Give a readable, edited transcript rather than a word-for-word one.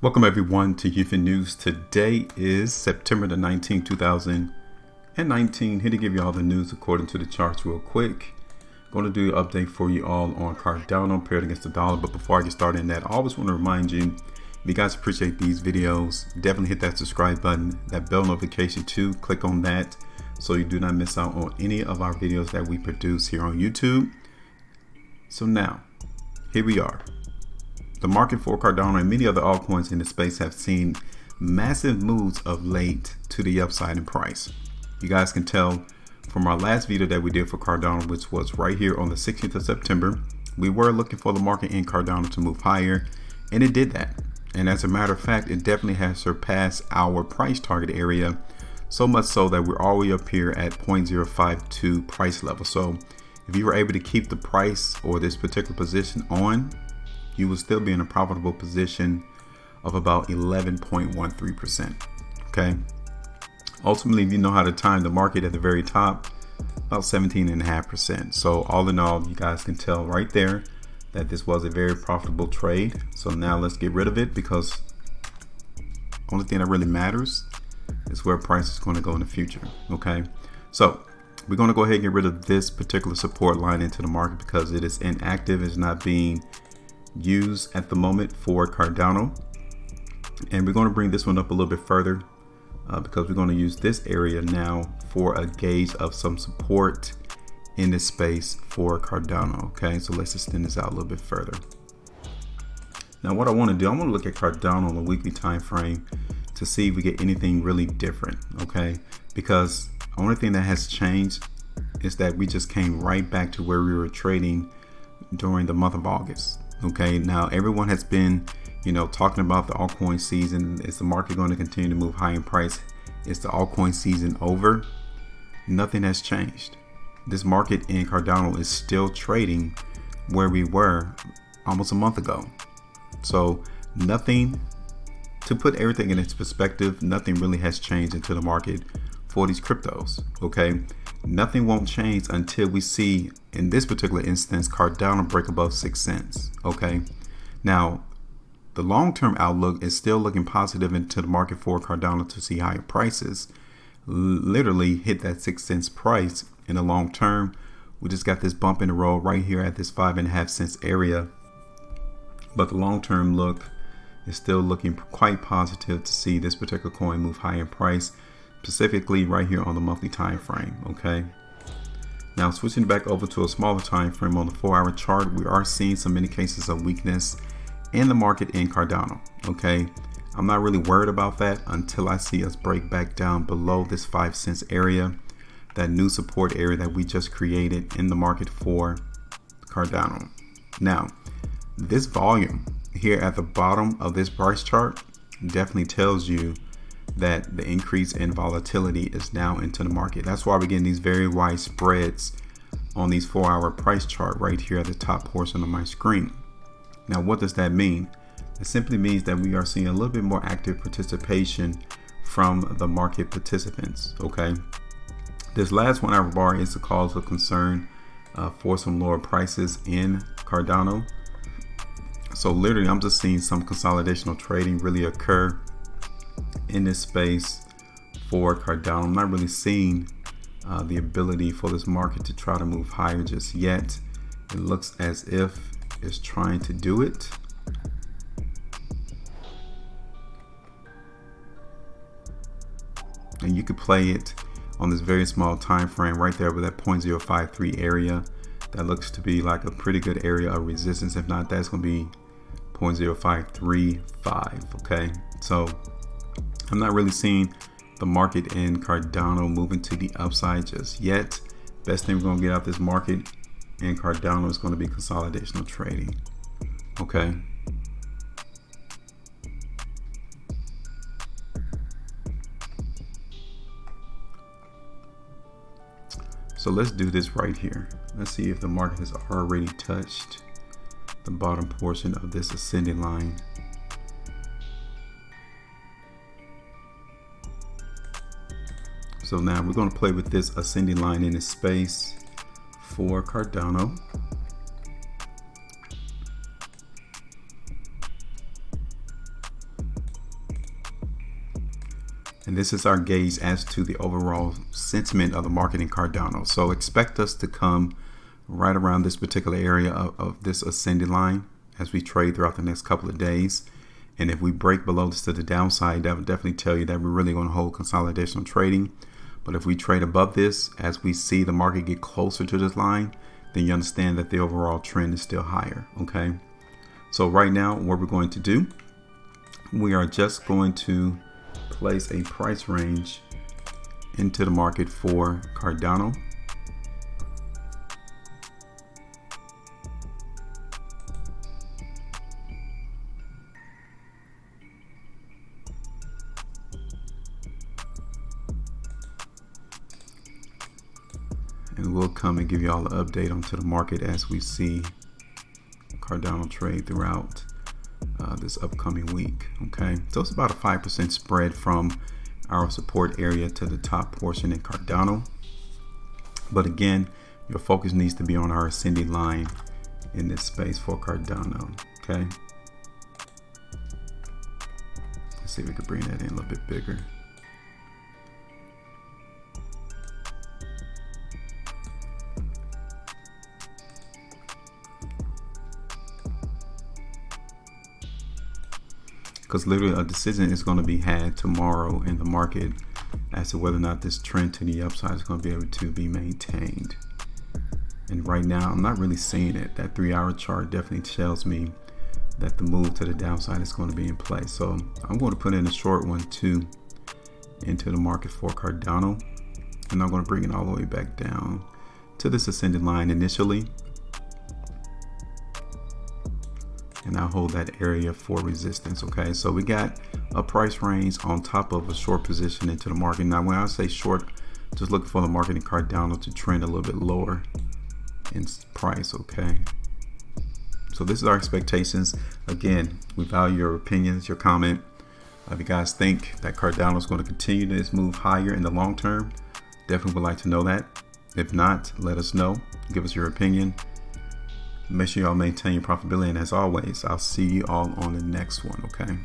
Welcome everyone to HueFin News. Today is September the 19th, 2019. Here to give you all the news according to the charts real quick. Going to do an update for you all on Cardano paired against the dollar. But before I get started in that, I always want to remind you, if you guys appreciate these videos, definitely hit that subscribe button, that bell notification too. Click on that so you do not miss out on any of our videos that we produce here on YouTube. So now, here we are. The market for Cardano and many other altcoins in the space have seen massive moves of late to the upside in price. You guys can tell from our last video that we did for Cardano, which was right here on the 16th of September, we were looking for the market in Cardano to move higher, and it did that. And as a matter of fact, it definitely has surpassed our price target area, so much so that we're all the way up here at 0.052 price level. So if you were able to keep the price or this particular position on, you will still be in a profitable position of about 11.13%. Okay. Ultimately, if you know how to time the market at the very top, about 17.5%. So all in all, you guys can tell right there that this was a very profitable trade. So now let's get rid of it, because only thing that really matters is where price is going to go in the future. Okay. So we're going to go ahead and get rid of this particular support line into the market because it is inactive. It's not being used at the moment for Cardano, and we're going to bring this one up a little bit further because we're going to use this area now for a gauge of some support in this space for Cardano. Okay, so let's extend this out a little bit further. Now what I want to do, I want to look at Cardano on a weekly time frame to see if we get anything really different. Okay, because the only thing that has changed is that we just came right back to where we were trading during the month of August. Okay, now everyone has been, talking about the altcoin season. Is the market going to continue to move high in price? Is the altcoin season over? Nothing has changed. This market in Cardano is still trading where we were almost a month ago. So nothing, to put everything in its perspective, nothing really has changed into the market for these cryptos. Okay, nothing won't change until we see, in this particular instance, Cardano break above 6 cents. Okay, now the long-term outlook is still looking positive into the market for Cardano to see higher prices, literally hit that 6 cents price in the long term. We just got this bump in the road right here at this 5.5 cents area, but the long-term look is still looking quite positive to see this particular coin move high in price, specifically right here on the monthly time frame. Okay, now switching back over to a smaller time frame on the 4-hour chart, we are seeing some indications of weakness in the market in Cardano. Okay, I'm not really worried about that until I see us break back down below this 5 cents area, that new support area that we just created in the market for Cardano. Now this volume here at the bottom of this price chart definitely tells you that the increase in volatility is now into the market. That's why we're getting these very wide spreads on these 4-hour price chart right here at the top portion of my screen. Now what does that mean? It simply means that we are seeing a little bit more active participation from the market participants. Okay, this last 1-hour bar is a cause of concern for some lower prices in Cardano. So literally I'm just seeing some consolidational trading really occur in this space for Cardano. I'm not really seeing the ability for this market to try to move higher just yet. It looks as if it's trying to do it. And you could play it on this very small time frame right there with that 0.053 area. That looks to be like a pretty good area of resistance. If not, that's going to be 0.0535. Okay, so I'm not really seeing the market in Cardano moving to the upside just yet. Best thing we're going to get out this market in Cardano is going to be consolidational trading. Okay. So let's do this right here. Let's see if the market has already touched the bottom portion of this ascending line. So now we're going to play with this ascending line in this space for Cardano. And this is our gauge as to the overall sentiment of the market in Cardano. So expect us to come right around this particular area of this ascending line as we trade throughout the next couple of days. And if we break below this to the downside, that would definitely tell you that we're really going to hold consolidation trading. But if we trade above this, as we see the market get closer to this line, then you understand that the overall trend is still higher. Okay. So right now, what we're going to do, we are just going to place a price range into the market for Cardano. And we'll come and give you all an update onto the market as we see Cardano trade throughout this upcoming week. Okay, so it's about a 5% spread from our support area to the top portion in Cardano. But again, your focus needs to be on our ascending line in this space for Cardano. Okay, let's see if we can bring that in a little bit bigger. Because literally a decision is going to be had tomorrow in the market as to whether or not this trend to the upside is going to be able to be maintained. And right now, I'm not really seeing it. That 3-hour chart definitely tells me that the move to the downside is going to be in place. So I'm going to put in a short one too into the market for Cardano. And I'm going to bring it all the way back down to this ascending line initially. And I'll hold that area for resistance. Okay, so we got a price range on top of a short position into the market. Now when I say short, just looking for the market in Cardano to trend a little bit lower in price. Okay, so this is our expectations. Again, we value your opinions, your comment. If you guys think that Cardano is going to continue this move higher in the long term, definitely would like to know that. If not, let us know, give us your opinion. Make sure y'all maintain your profitability, and as always, I'll see you all on the next one. Okay.